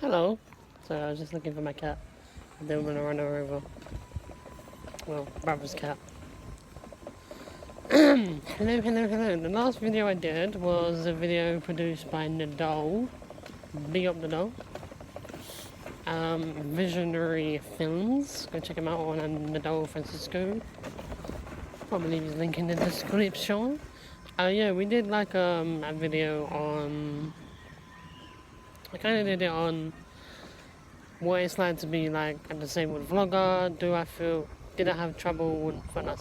Hello. So I was just looking for my cat. I didn't want to run her over. Well, brother's cat. Hello. The last video I did was a video produced by Nadal. Big up Nadal. Visionary Films. Go check him out on Nadal Francisco. Probably leave his link in the description. Yeah, we did like a video on. I kind of did it on what it's like to be like a disabled vlogger. Did I have trouble when I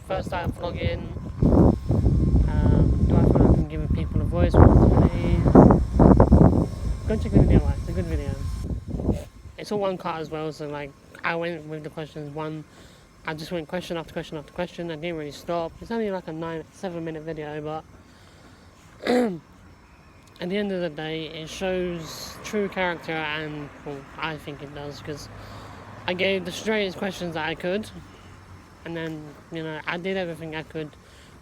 first started vlogging? Do I feel like I'm giving people a voice? Go check the video out. It's a good video. It's all one cut as well, so like I went with the questions I just went question after question after question. I didn't really stop. It's only like a 7-minute video, but at the end of the day, it shows true character, and well, I think it does, because I gave the straightest questions that I could, and then, I did everything I could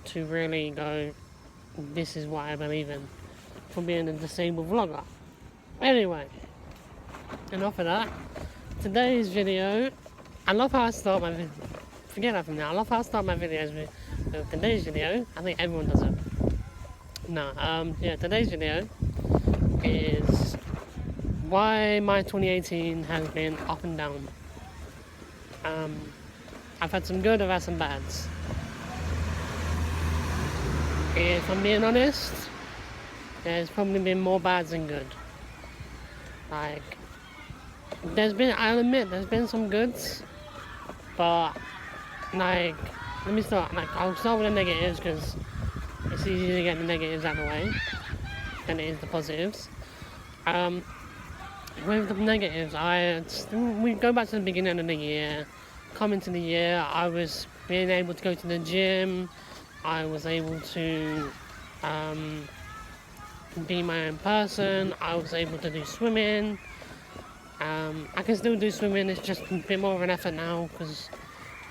to really go, this is what I believe in, for being a disabled vlogger. Anyway, enough of that. Today's video, I love how I start my video. Forget that from now. I love how I start my videos with today's video. I think everyone does it. No, today's video is why my 2018 has been up and down. I've had some good, I've had some bads. If I'm being honest, there's probably been more bads than good. Like, I'll admit, there's been some goods, but, like, I'll start with the negatives, because it's easy to get the negatives out of the way than it is the positives. With the negatives, we go back to the beginning of the year. Coming to the year, I was being able to go to the gym. I was able to be my own person. I was able to do swimming. I can still do swimming. It's just a bit more of an effort now, because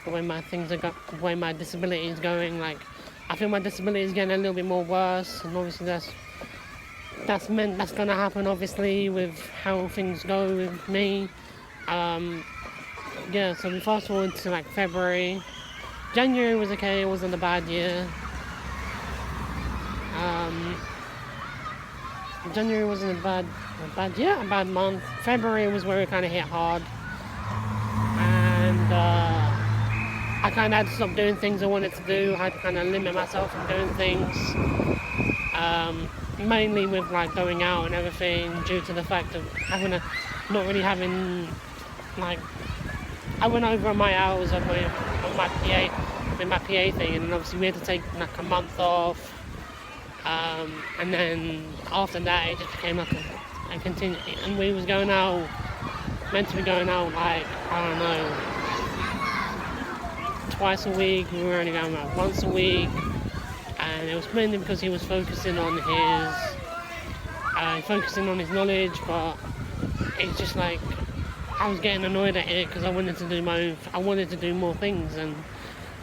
the way my disability is going, like, I feel my disability is getting a little bit more worse, and obviously that's going to happen, obviously, with how things go with me. So we fast forward to like February. January was okay, it wasn't a bad year. January wasn't a bad month. February was where it kind of hit hard, and I kind of had to stop doing things I wanted to do. I had to kind of limit myself from doing things, mainly with like going out and everything, due to the fact of I went over my hours with my PA thing, and obviously we had to take like a month off, and then after that it just became like a continue, and we was meant to be going out like, I don't know, twice a week. We were only going out once a week, and it was mainly because he was focusing on his knowledge, but it's just like I was getting annoyed at it, because I wanted to do more things, and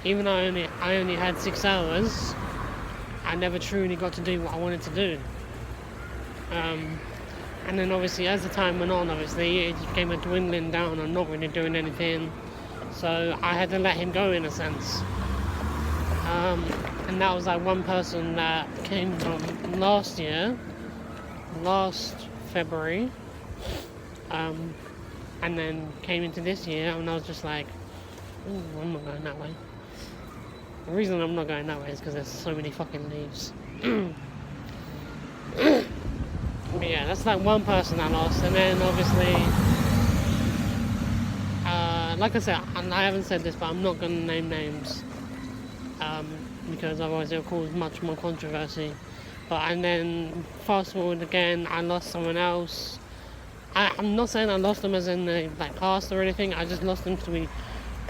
even though I only had 6 hours, I never truly got to do what I wanted to do. And then obviously as the time went on, obviously it just became a dwindling down and not really doing anything, so I had to let him go in a sense. And that was like one person that came from last February, and then came into this year, and I was just like, I'm not going that way. The reason I'm not going that way is because there's so many fucking leaves. But yeah, that's like one person I lost, and then obviously, like I said, I haven't said this, but I'm not going to name names, because otherwise it'll cause much more controversy. And then fast forward again, I lost someone else. I'm not saying I lost them as in they like passed or anything. I just lost them because we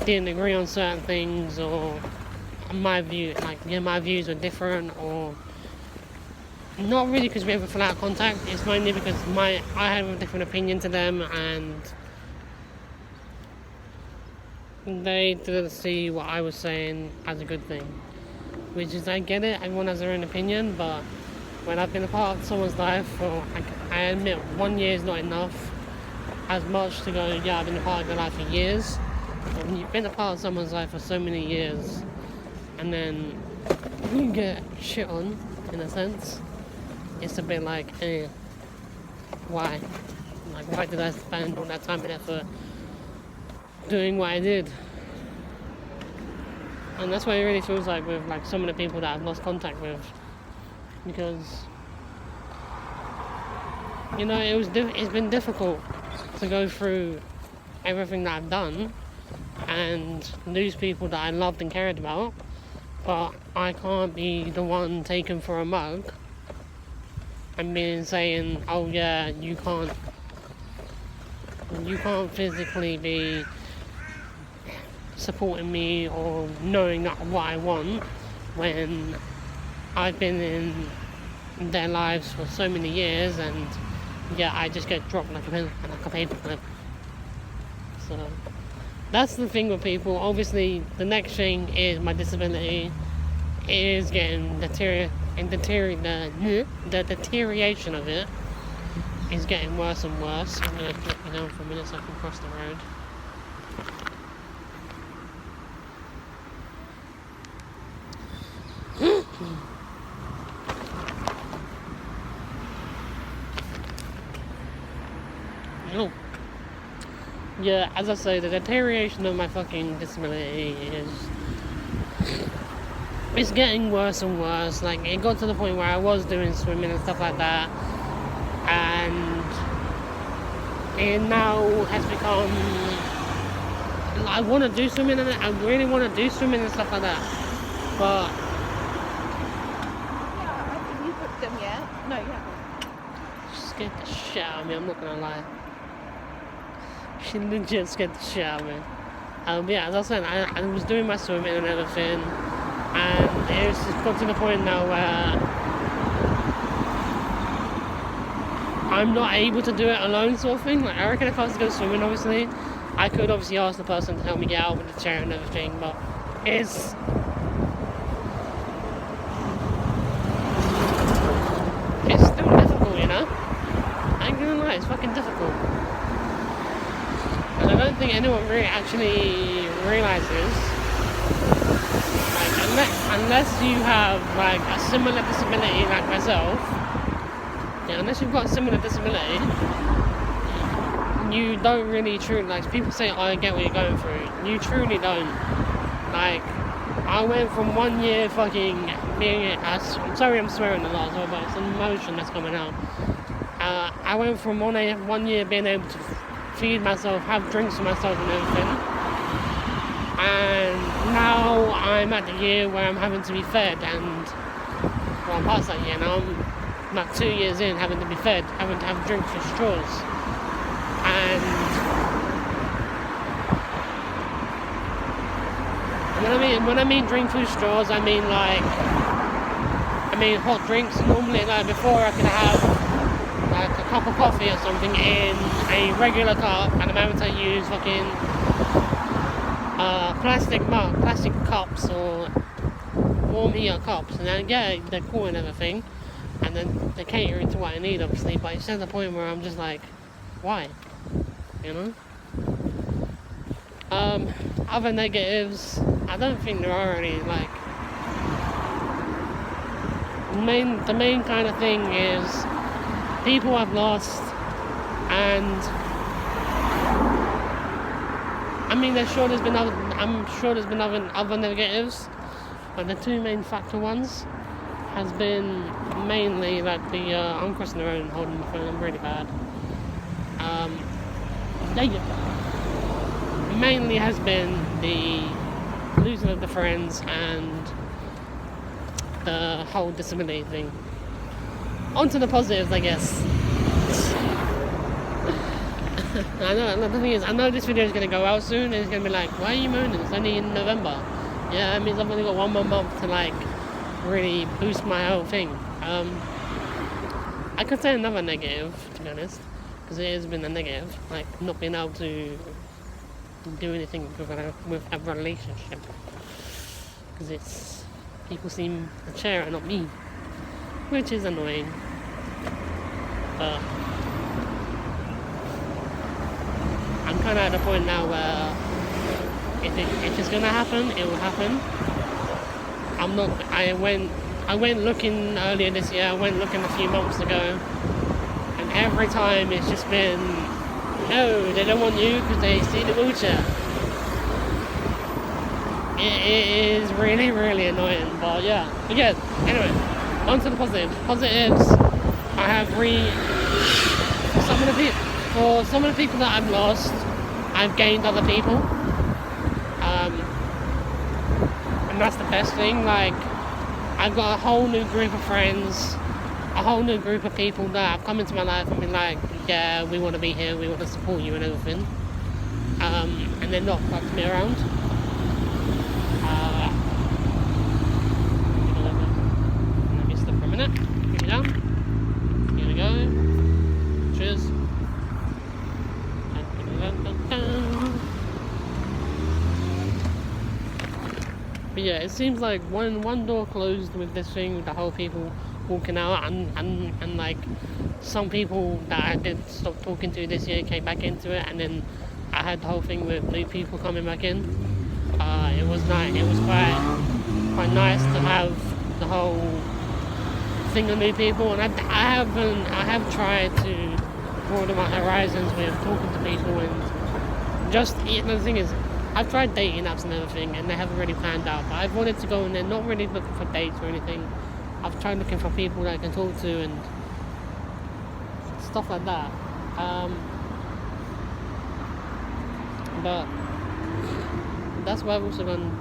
didn't agree on certain things, or my views were different, or not really because we ever fell out of contact. It's mainly because I had a different opinion to them, and they didn't see what I was saying as a good thing. Which is, I get it, everyone has their own opinion, but when I've been a part of someone's life, well, I admit 1 year is not enough as much to go, yeah, I've been a part of their life for years. But when you've been a part of someone's life for so many years, and then you get shit on, in a sense, it's a bit like, why? Like, why did I spend all that time and effort doing what I did? And that's what it really feels like with like some of the people that I've lost contact with, because it's been difficult to go through everything that I've done and lose people that I loved and cared about, but I can't be the one taken for a mug and being saying, oh yeah, you can't physically be supporting me or knowing what I want when I've been in their lives for so many years, and yeah, I just get dropped like a paper clip. So that's the thing with people. Obviously, the next thing is my disability is getting the deterioration of it is getting worse and worse. I'm going to flip you down for a minute so I can cross the road. Oh. Yeah, as I say, the deterioration of my fucking disability it's getting worse and worse. Like, it got to the point where I was doing swimming and stuff like that, and it now has become, I want to do swimming and I really want to do swimming and stuff like that, but yeah, I think you booked them yet. No, you haven't. she scared the shit out of me, I'm not gonna lie. She legit scared the shit out of me. Yeah, as I said, I was doing my swimming and everything, and it's just got to the point now where I'm not able to do it alone, sort of thing. Like, I reckon if I was to go swimming, obviously, I could obviously ask the person to help me get out with the chair and everything, but it's still difficult, you know? I ain't gonna lie, it's fucking difficult. And I don't think anyone really actually realizes, like, unless you have like a similar disability like myself, yeah, unless you've got a similar disability, you don't really truly, like, people say, oh, I get what you're going through. You truly don't. Like, I went from 1 year fucking being, I'm sorry I'm swearing a lot as well, but it's an emotion that's coming out. I went from 1 year being able to feed myself, have drinks for myself and everything, and now I'm at the year where I'm having to be fed, and well, I'm past that year now. I'm like 2 years in, having to be fed, having to have drinks for straws, and when I mean drink through straws, I mean hot drinks. Normally, like, before I could have like a cup of coffee or something in a regular cup, and I'm having to use fucking plastic cups or warm heater cups, and then yeah, they're cool and everything, and then they cater into what I need, obviously, but it's at the point where I'm just like, why? You know? Other negatives, I don't think there are any. Like, the main kind of thing is people I've lost, and I'm sure there's been other negatives, but the two main factor ones has been mainly like I'm crossing the road and holding my phone. I'm really bad. Mainly has been the losing of the friends and the whole disability thing. On to the positives, I guess. The thing is, I know this video is going to go out soon, and it's going to be like, why are you moaning? It's only in November. Yeah, that means I've only got 1 more month to like really boost my whole thing. I could say another negative, to be honest, because it has been a negative, like not being able to do anything with a relationship, because it's people seem to share it, not me. which is annoying. But I'm kind of at the point now where if it's gonna happen, it will happen. I went looking earlier this year. I went looking a few months ago, and every time it's just been, no, they don't want you because they see the wheelchair. It is really, really annoying. But yeah, again, anyway, on to the positives. Positives, I have for some of the people that I've lost, I've gained other people. And that's the best thing. Like, I've got a whole new group of friends, a whole new group of people that have come into my life and been like, yeah, we want to be here, we want to support you and everything. And they're not fucked me around. Let me stop for a minute. Get me down. Here we go. Cheers. But yeah, it seems like one door closed with this thing, with the whole people walking out, and like some people that I did stop talking to this year came back into it, and then I had the whole thing with new people coming back in. It was nice. It was quite nice to have the whole thing of new people, and I have tried to broaden my horizons with talking to people, and just the thing is, I've tried dating apps and everything, and they haven't really panned out. But I've wanted to go in there, not really looking for dates or anything. I've tried looking for people that I can talk to and stuff like that. But that's why I've also gone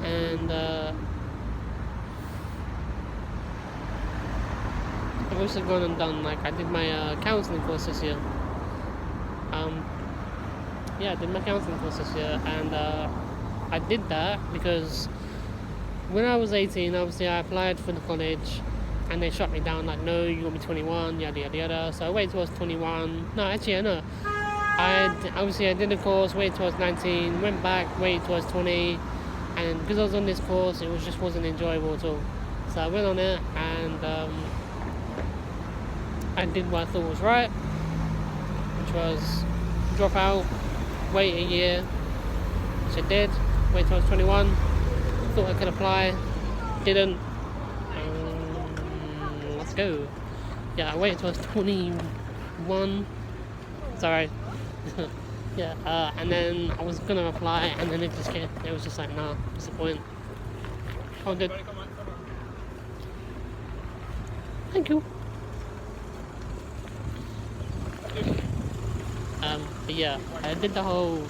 and I've also gone and done, like, I did my counselling course this year. I did my counselling course this year, and I did that because when I was 18, obviously I applied for the college, and they shut me down, like, no, you got to be 21, yada yada yada. So I waited till I was 21. No, actually, I know. I did the course, waited till I was 19, went back, waited till I was 20, and because I was on this course, it wasn't enjoyable at all. So I went on it, and I did what I thought was right, which was drop out, wait a year, which I did, wait till I was 21, thought I could apply, didn't. Let's go. Yeah, I waited till I was 21, sorry. And then I was gonna apply, and then it was just like, nah, what's the point? Oh, good. Thank you. But yeah, I did the whole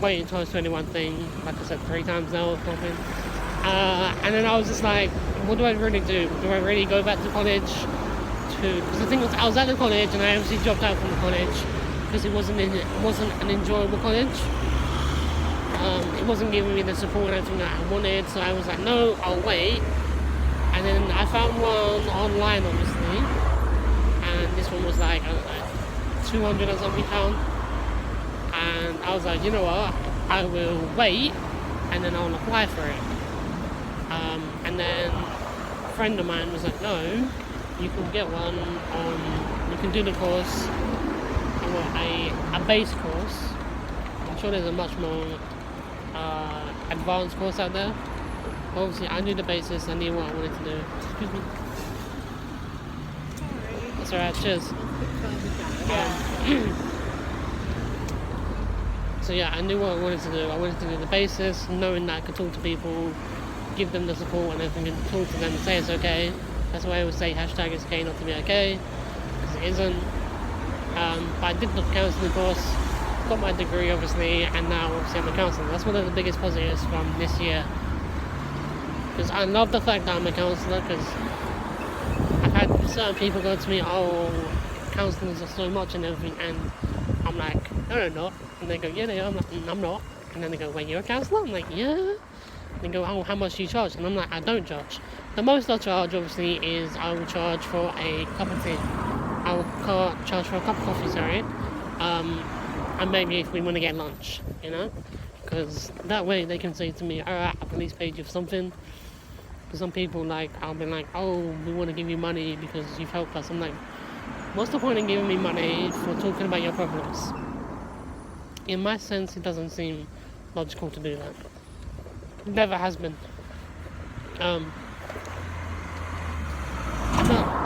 wait until I was 21 thing, like I said, 3 times now or something. And then I was just like, what do I really do? Do I really go back to college? Because the thing was, I was at the college, and I obviously dropped out from the college because it wasn't an enjoyable college. It wasn't giving me the support and everything that I wanted, so I was like, no, I'll wait. And then I found one online, obviously, and this one was like 200 or something pound, and I was like, you know what, I will wait, and then I'll apply for it. And then a friend of mine was like, no, you can get one you can do the course, a base course. I'm sure there's a much more advanced course out there. Obviously, I knew the basis, I knew what I wanted to do. Excuse me. That's alright, cheers. So yeah, I knew what I wanted to do. I wanted to do the basis, knowing that I could talk to people, give them the support and everything, and talk to them and say it's okay. That's why I always say hashtag it's okay not to be okay, because it isn't. But I did the counselling course, got my degree obviously, and now obviously I'm a counsellor. That's one of the biggest positives from this year. Because I love the fact that I'm a counsellor, because I've had certain people go to me, oh, counsellors are so much and everything, and I'm like, no, they're not. And they go, yeah, they are. I'm like, I'm not. And then they go, wait, you're a counsellor? I'm like, yeah. And they go, oh, how much do you charge? And I'm like, I don't charge. The most I'll charge, obviously, is I will charge for a cup of tea. I will charge for a cup of coffee, sorry. And maybe if we want to get lunch, you know? Because that way they can say to me, alright, I've at least paid you for something. Because some people, like, I'll be like, oh, we want to give you money because you've helped us. I'm like, what's the point in giving me money for talking about your problems? In my sense, it doesn't seem logical to do that. Never has been.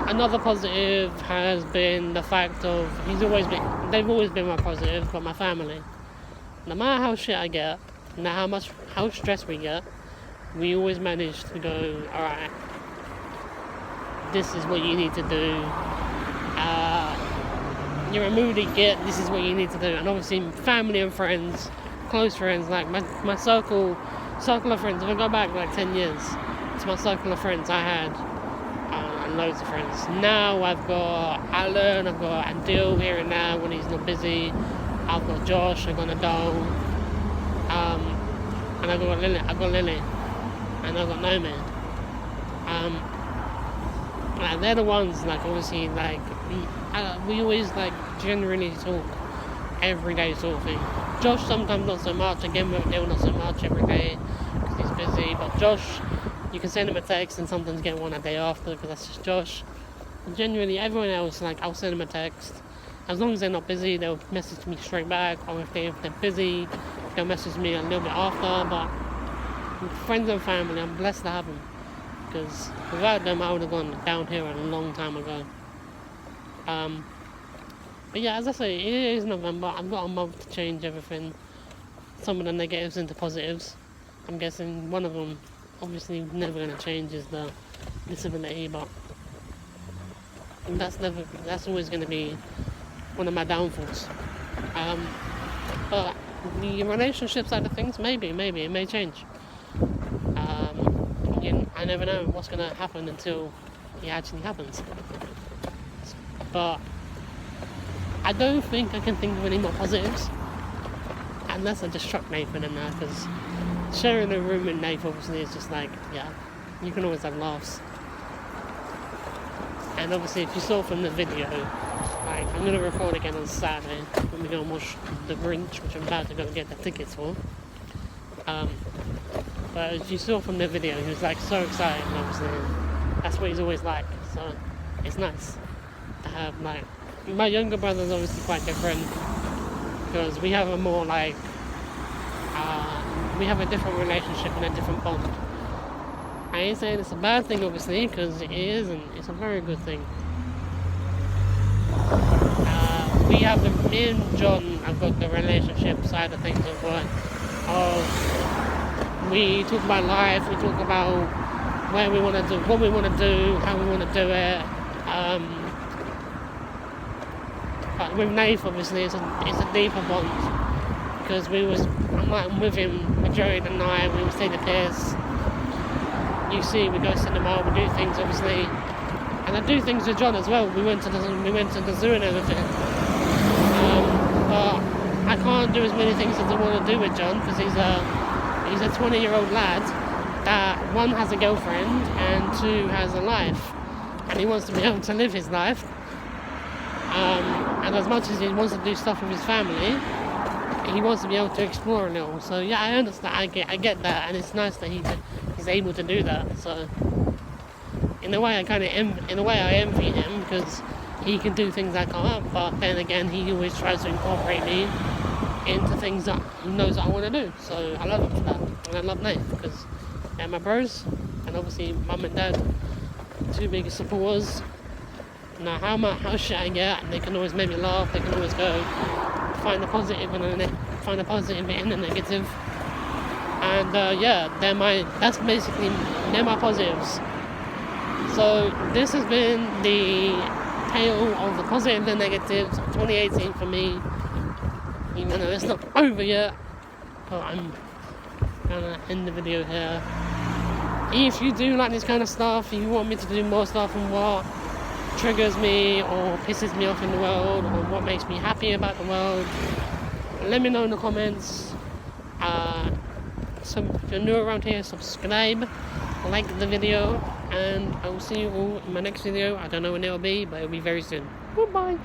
Another positive has been the fact of they've always been my positive, but my family. No matter how shit I get, no matter how stressed we get, we always manage to go, alright, this is what you need to do. You're a moody git, this is what you need to do. And obviously family and friends, close friends, like my circle of friends, if I go back like 10 years to my circle of friends I had, loads of friends. Now I've got Alan, I've got Adil here and there when he's not busy. I've got Josh, I've got Adol, and I've got Lily, and I've got Nomi. And they're the ones, like, obviously, like, we always, like, generally talk every day sort of thing. Josh sometimes not so much, again with Adil not so much every day because he's busy, but Josh, you can send him a text and sometimes get one a day after because that's just Josh. And generally everyone else, like, I'll send them a text. As long as they're not busy, they'll message me straight back, or if they're busy, they'll message me a little bit after. But friends and family, I'm blessed to have them, because without them I would have gone downhill a long time ago. But yeah, as I say, it is November. I've got a month to change everything, some of the negatives into positives. I'm guessing one of them, obviously never going to change, is the disability, but that's always going to be one of my downfalls. But the relationship side of things, maybe it may change. I never know what's going to happen until it actually happens. But I don't think I can think of any more positives, unless I just struck Nathan in there, because sharing a room with Nathan obviously is just like, yeah, you can always have laughs. And obviously if you saw from the video, like, I'm going to record again on Saturday when we go and watch The Grinch, which I'm about to go and get the tickets for. But as you saw from the video, he was like so excited, and obviously that's what he's always like, so it's nice to have, like, my younger brother's obviously quite different, because we have a more like, we have a different relationship and a different bond. I ain't saying it's a bad thing obviously, because it isn't, it's a very good thing. Me and John have got the relationship side of things of work. We talk about life, we talk about where we want to do, what we want to do, how we want to do it. But with Nath, obviously, it's a deeper bond, because I'm with him majority of the night. We would take the piss. You see, we go to cinema, we do things, obviously, and I do things with John as well. We went to the zoo and everything. But I can't do as many things as I want to do with John, because he's a 20-year-old lad that, one, has a girlfriend, and two, has a life, and he wants to be able to live his life. And as much as he wants to do stuff with his family, he wants to be able to explore a little. So yeah, I understand. I get that, and it's nice that he's able to do that. So in a way, I envy him, because he can do things I can't. But then again, he always tries to incorporate me into things that he knows that I want to do. So I love him for that, and I love Nate, because they're my bros, and obviously mum and dad, two biggest supporters. Now how shit I get, and they can always make me laugh. They can always go find the positive in the negative. And they're my positives. So this has been the tale of the positive and negatives of 2018 for me. Even though it's not over yet, but I'm gonna end the video here. If you do like this kind of stuff, if you want me to do more stuff and what triggers me or pisses me off in the world, or what makes me happy about the world, let me know in the comments. So if you're new around here, subscribe, like the video, and I will see you all in my next video. I don't know when it'll be, but it'll be very soon. Goodbye.